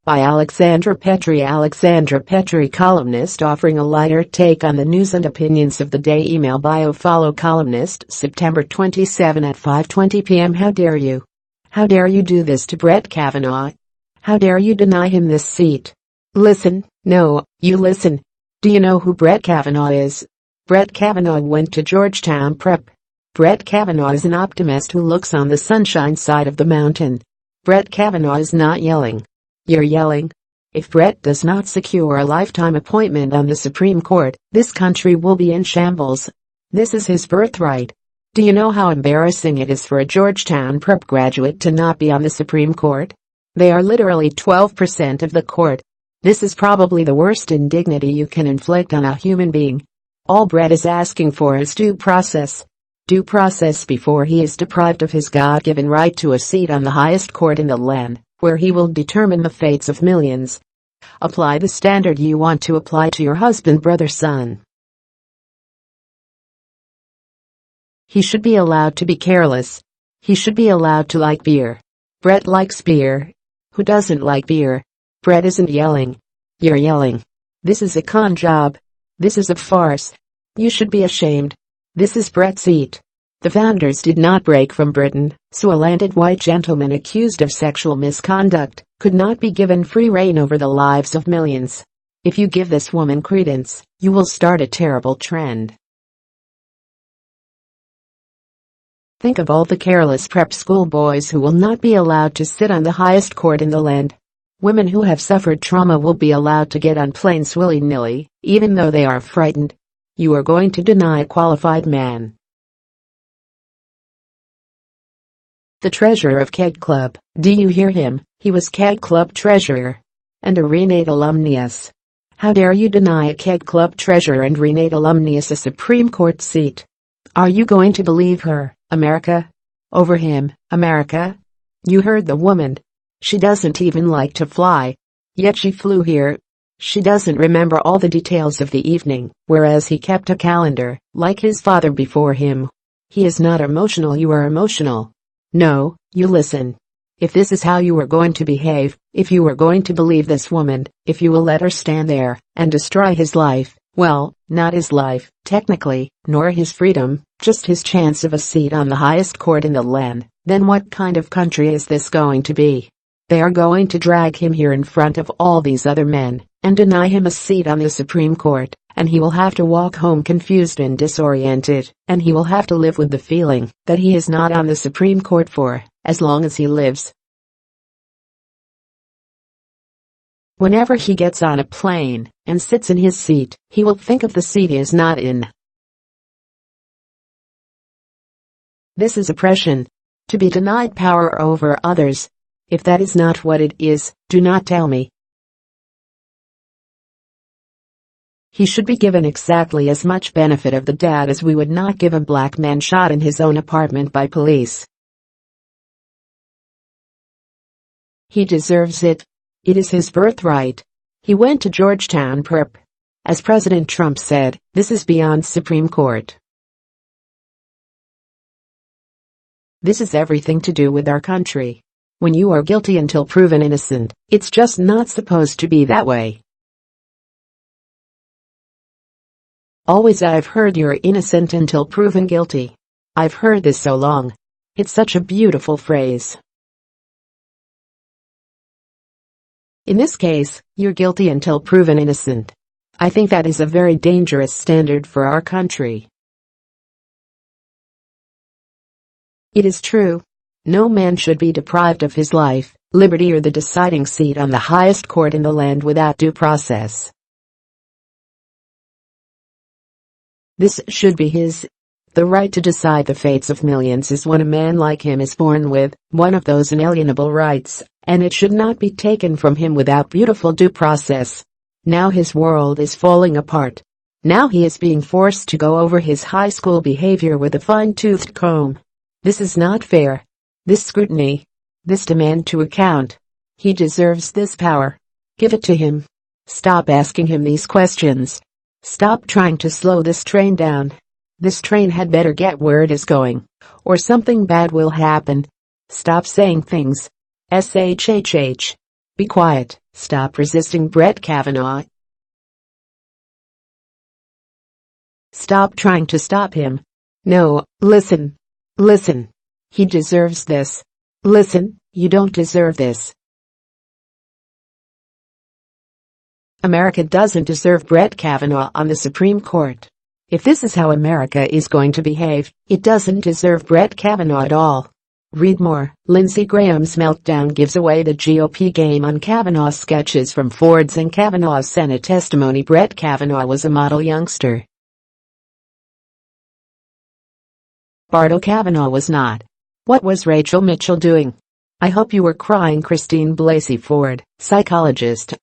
By Alexandra Petri. Alexandra Petri, columnist offering a lighter take on the news and opinions of the day. Email bio. Follow columnist September 27 at 5:20 p.m. How dare you? How dare you do this to Brett Kavanaugh? How dare you deny him this seat? Listen, no, you listen. Do you know who Brett Kavanaugh is? Brett Kavanaugh went to Georgetown Prep. Brett Kavanaugh is an optimist who looks on the sunshine side of the mountain. Brett Kavanaugh is not yelling. You're yelling. If Brett does not secure a lifetime appointment on the Supreme Court, this country will be in shambles. This is his birthright. Do you know how embarrassing it is for a Georgetown Prep graduate to not be on the Supreme Court? They are literally 12% of the court. This is probably the worst indignity you can inflict on a human being. All Brett is asking for is due process. Due process before he is deprived of his God-given right to a seat on the highest court in the land, where he will determine the fates of millions. Apply the standard you want to apply to your husband, brother, son. He should be allowed to be careless. He should be allowed to like beer. Brett likes beer. Who doesn't like beer? Brett isn't yelling. You're yelling. This is a con job. This is a farce. You should be ashamed. This is Brett's seat. The founders did not break from Britain, so a landed white gentleman accused of sexual misconduct could not be given free rein over the lives of millions. If you give this woman credence, you will start a terrible trend. Think of all the careless prep school boys who will not be allowed to sit on the highest court in the land. Women who have suffered trauma will be allowed to get on planes willy-nilly, even though they are frightened. You are going to deny a qualified man. The treasurer of Keg Club, do you hear him? He was Keg Club treasurer. And a Renate alumnus. How dare you deny a Keg Club treasurer and Renate alumnus a Supreme Court seat? Are you going to believe her, America? Over him, America? You heard the woman. She doesn't even like to fly. Yet she flew here. She doesn't remember all the details of the evening, whereas he kept a calendar, like his father before him. He is not emotional. You are emotional. No, you listen. If this is how you are going to behave, if you are going to believe this woman, if you will let her stand there and destroy his life, well, not his life, technically, nor his freedom, just his chance of a seat on the highest court in the land, then what kind of country is this going to be? They are going to drag him here in front of all these other men and deny him a seat on the Supreme Court, and he will have to walk home confused and disoriented, and he will have to live with the feeling that he is not on the Supreme Court for as long as he lives. Whenever he gets on a plane and sits in his seat, he will think of the seat he is not in. This is oppression. To be denied power over others. If that is not what it is, do not tell me. He should be given exactly as much benefit of the doubt as we would not give a black man shot in his own apartment by police. He deserves it. It is his birthright. He went to Georgetown Prep. As President Trump said, this is beyond Supreme Court. This is everything to do with our country. When you are guilty until proven innocent, it's just not supposed to be that way. Always I've heard you're innocent until proven guilty. I've heard this so long. It's such a beautiful phrase. In this case, you're guilty until proven innocent. I think that is a very dangerous standard for our country. It is true. No man should be deprived of his life, liberty, or the deciding seat on the highest court in the land without due process. This should be his. The right to decide the fates of millions is what a man like him is born with, one of those inalienable rights, and it should not be taken from him without beautiful due process. Now his world is falling apart. Now he is being forced to go over his high school behavior with a fine-toothed comb. This is not fair. This scrutiny. This demand to account. He deserves this power. Give it to him. Stop asking him these questions. Stop trying to slow this train down. This train had better get where it is going, or something bad will happen. Stop saying things. SHHH. Be quiet. Stop resisting Brett Kavanaugh. Stop trying to stop him. No, listen. Listen. He deserves this. Listen, you don't deserve this. America doesn't deserve Brett Kavanaugh on the Supreme Court. If this is how America is going to behave, it doesn't deserve Brett Kavanaugh at all. Read more. Lindsey Graham's meltdown gives away the GOP game on Kavanaugh's sketches from Ford's and Kavanaugh's Senate testimony. Brett Kavanaugh was a model youngster. Bartle Kavanaugh was not. What was Rachel Mitchell doing? I hope you were crying. Christine Blasey Ford, psychologist.